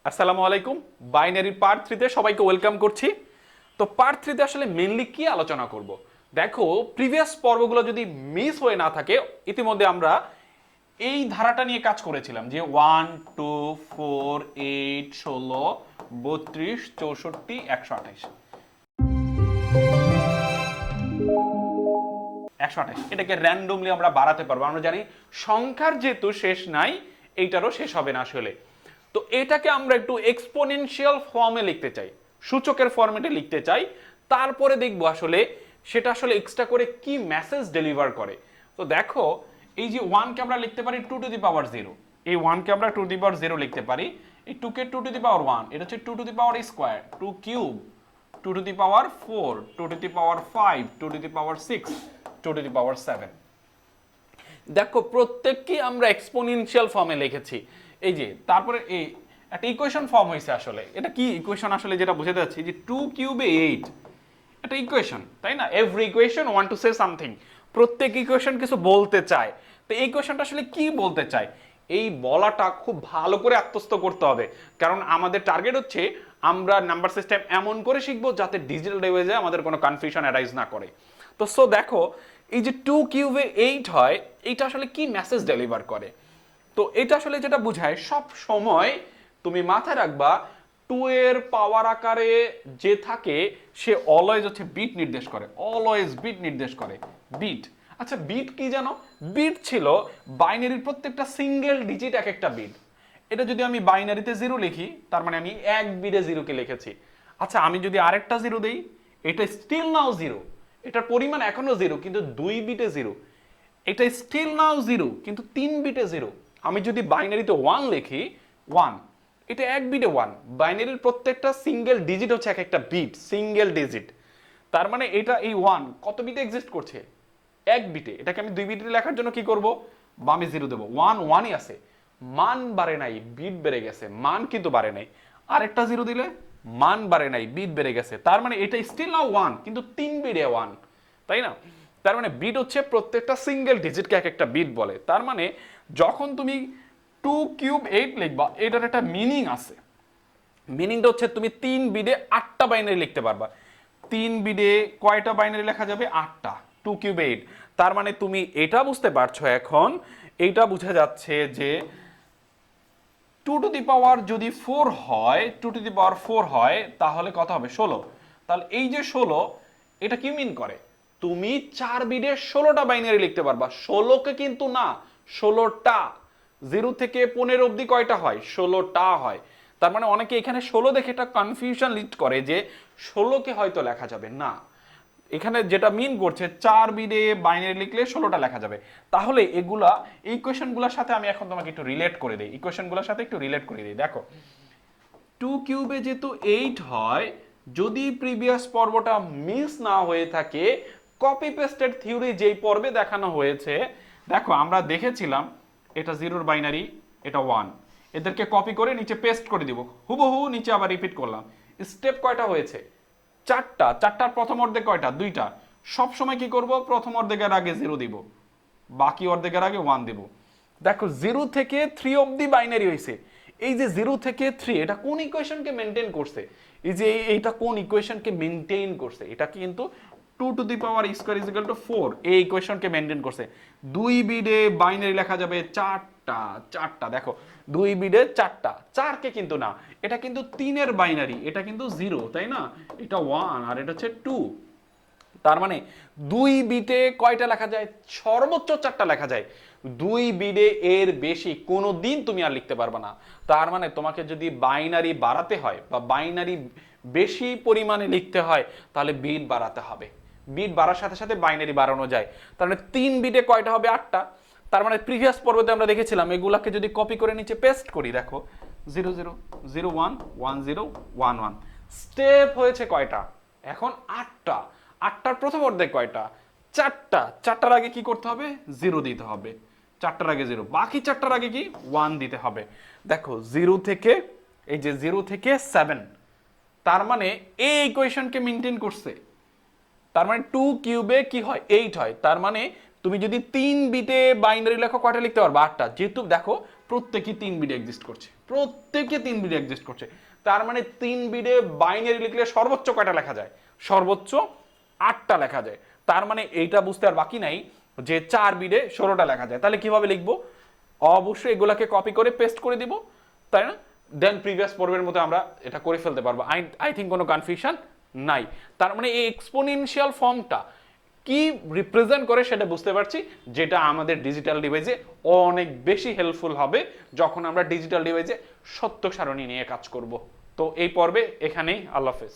আসসালামু আলাইকুম। বাইনারির পার্ট 3 তে সবাইকে ওয়েলকাম করছি। তো পার্ট 3 তে আসলে মেইনলি কি আলোচনা করব? দেখো, প্রিভিয়াস পর্বগুলো যদি মিস হয়ে না থাকে, ইতিমধ্যে আমরা এই ধারাটা নিয়ে কাজ করেছিলাম যে 1 2 4 8 16 32 64 128 128 এটাকে র্যান্ডমলি আমরা বাড়াতে পারবো। আমরা জানি সংখ্যার যেহেতু শেষ নাই, এইটারও শেষ হবে না আসলে। তো এটাকে আমরা একটু এক্সপোনেনশিয়াল ফর্মে লিখতে চাই, সূচকের ফরম্যাটে লিখতে চাই। তারপরে দেখবো আসলে সেটা আসলে এক্সট্রা করে কি মেসেজ ডেলিভার করে। তো দেখো, এই যে 1 কে আমরা লিখতে পারি 2 টু দি পাওয়ার 0, এই 1 কে আমরা 2 টু দি পাওয়ার 0 লিখতে পারি। এই 2 কে 2 টু দি পাওয়ার 1, এটা হচ্ছে 2 to the power square, 2 cube, 2 to the power 4, 2 to the power 5, 2 to the power 6, 2 to the power 7। দেখো, প্রত্যেককে আমরা এক্সপোনেনশিয়াল ফর্মে লিখেছি। এই যে তারপরে এই একটা ইকুয়েশন ফর্ম হয়েছে। আসলে এটা কি ইকুয়েশন? আসলে যেটা বুঝাতে যাচ্ছি যে 2 কিউবে 8, এটা ইকুয়েশন, তাই না? Every equation want to say something. প্রত্যেক ইকুয়েশন কিছু বলতে চায়। তো এই ইকুয়েশনটা আসলে কি বলতে চায়, এই বলাটা খুব ভালো করে আত্মস্থ করতে হবে। কারণ আমাদের টার্গেট হচ্ছে আমরা নাম্বার সিস্টেম এমন করে শিখবো যাতে ডিজিটাল লেভেলে আমাদের কোনো কনফিউশন অ্যারাইজ না করে। তো সো দেখো, এই যে 2 কিউবে 8 হয়, এইটা আসলে কি মেসেজ ডেলিভার করে? তো এটা আসলে যেটা বোঝায়, সব সময় তুমি মাথায় রাখবা 2 এর পাওয়ার আকারে যে থাকে সে অলওয়েজ হচ্ছে বিট নির্দেশ করে, অলওয়েজ বিট নির্দেশ করে। বিট, আচ্ছা বিট কি জানো? বিট ছিল বাইনারির প্রত্যেকটা সিঙ্গেল ডিজিট এক একটা বিট। এটা যদি আমি বাইনারিতে 0 লিখি, তার মানে আমি এক বিটে 0 কে লিখেছি। আচ্ছা আমি যদি আরেকটা 0 দেই, এটা স্টিল নাও 0, এটার পরিমাণ এখনো 0 কিন্তু 2 বিটে 0। এটা স্টিল নাও 0 কিন্তু 3 বিটে 0। আমি যদি বাইনারিতে 1 লিখি, 1, এটা এক বিটে 1। বাইনারির প্রত্যেকটা সিঙ্গেল ডিজিট হচ্ছে এক একটা বিট, সিঙ্গেল ডিজিট। তার মানে এটা এই 1 কত বিটে এক্সিস্ট করছে? এক বিটে। এটাকে আমি 2 বিটে লেখার জন্য কি করব? বামে 0 দেব। 1 1ই আছে, মান বাড়ে নাই, বিট বেড়ে গেছে, মান কিন্তু বাড়ে নাই। আরেকটা 0 দিলে মান বাড়ে নাই, বিট বেড়ে গেছে। তার মানে এটা স্টিল নাও 1 কিন্তু 3 বিটে 1, তাই না? তার মানে বিট হচ্ছে প্রত্যেকটা সিঙ্গেল ডিজিটকে এক একটা বিট বলে। তার মানে যখন তুমি 2 কিউব 8 লিখবা, এটার একটা মিনিং আছে। মিনিংটা হচ্ছে তুমি 3 বিটে 8টা বাইনারি লিখতে পারবা। 3 বিটে কয়টা বাইনারি লেখা যাবে? 8টা। 2 কিউব 8, তার মানে তুমি এটা বুঝতে পারছো এখন, এইটা বোঝা যাচ্ছে যে 2 টু দি পাওয়ার যদি 4 হয়, 2 টু দি পাওয়ার 4 হয়, তাহলে কত হবে? 16। তাহলে এই যে 16, এটা কি মিন করে? তুমি 4 বিটে 16টা বাইনারি লিখতে পারবা। 16কে কিন্তু না, 16টা। 0 থেকে 15 অবধি কয়টা হয়? 16টা হয়। তার মানে অনেকে এখানে 16 দেখে এটা কনফিউশন লিড করে যে 16কে হয়তো লেখা যাবে না। এখানে যেটা মিন করছে 4 বিটে বাইনারি লিখলে 16টা লেখা যাবে। তাহলে এগুলা এই ইকুয়েশনগুলোর সাথে আমি এখন তোমাকে একটু রিলেট করে দেই, ইকুয়েশনগুলোর সাথে একটু রিলেট করে দিই। দেখো, 2 কিউবে যেহেতু 8 হয়, যদি প্রিভিয়াস পর্বটা মিস না হয়ে থাকে, কপি পেস্টেড থিওরি যেই পর্বে দেখানো হয়েছে, দেখো আমরা দেখেছিলাম এটা 0 বাইনারি, এটা 1, এদেরকে কপি করে নিচে পেস্ট করে দিব, হুবহু নিচে আবার রিপিট করলাম। স্টেপ কয়টা হয়েছে? 4টা। 4টার প্রথম অর্ধেক কয়টা? 2টা। সব সময় কি করব? প্রথম অর্ধেকের আগে 0 দিব, বাকি অর্ধেকের আগে 1 দিব। দেখো 0 থেকে 3 অবধি বাইনারি হয়েছে। এই যে 0 থেকে 3, এটা কোন ইকুয়েশনকে মেনটেন করছে? এই যে এইটা কোন ইকুয়েশনকে মেনটেন করছে? এটা কিন্তু 2 to the power square is equal to 4, এই ইকুয়েশনকে মেনটেন করছে। 2 বিটে বাইনারি লেখা যাবে 4টা। 4টা, দেখো 2 বিটে 4টা, 4 কে কিন্তু না, এটা কিন্তু 3 এর বাইনারি, এটা কিন্তু 0, তাই না? এটা 1 আর এটা হচ্ছে 2। তার মানে 2 বিটে কয়টা লেখা যায়? সর্বোচ্চ 4টা লেখা যায়। 2 বিটে এর বেশি কোনোদিন তুমি আর লিখতে পারবে না। তার মানে তোমাকে যদি বাইনারি বাড়াতে হয় বা বাইনারি বেশি পরিমাণে লিখতে হয়, তাহলে বিট বাড়াতে হবে। বিট বাড়ার সাথে সাথে বাইনারি বাড়ানো যায়। তার মানে 3 বিটে কয়টা হবে? 8টা। তার মানে প্রিভিয়াস পর্বতে আমরা দেখেছিলাম, এগুলাকে যদি কপি করে নিচে পেস্ট করি, দেখো 0 0 0 1 1 0 1 1, স্টেপ হয়েছে কয়টা? এখন 8টা। 8টার প্রথম অর্ধেক কয়টা? 4টা। 4টার আগে কি করতে হবে? 0 দিতে হবে। 4টার আগে 0, বাকি 4টার আগে কি? 1 দিতে হবে। দেখো 0 থেকে, এই যে 0 থেকে 7, তার মানে এই ইকুয়েশনকে মেনটেন করছে। তার মানে 2 কিউবে কি হয়? 8 হয়। তার মানে তুমি যদি 3 বিটে বাইনারি লেখো, কয়টা লিখতে পারবে? 8টা। যেহেতু দেখো প্রত্যেকই 3 বিটে এক্সিস্ট করছে, প্রত্যেকে 3 বিটে এক্সিস্ট করছে। তার মানে 3 বিটে বাইনারি লিখলে সর্বোচ্চ কয়টা লেখা যায়? সর্বোচ্চ 8টা লেখা যায়। তার মানে এইটা বুঝতে আর বাকি নাই যে 4 বিটে 16টা লেখা যায়। তাহলে কিভাবে লিখবো? অবশ্যই এগুলাকে কপি করে পেস্ট করে দিব, তাই না? দেন প্রিভিয়াস পর্বের মতো আমরা এটা করে ফেলতে পারবো। আই থিঙ্ক কোনো কনফিউশন নাই। তার মানে এই এক্সপোনেনশিয়াল ফর্মটা কি রিপ্রেজেন্ট করে সেটা বুঝতে পারছি, যেটা আমাদের ডিজিটাল ডিভাইসে অনেক বেশি হেল্পফুল হবে যখন আমরা ডিজিটাল ডিভাইসে সত্য সারণী নিয়ে কাজ করব। তো এই পর্বে এখানেই, আল্লাহ হাফেজ।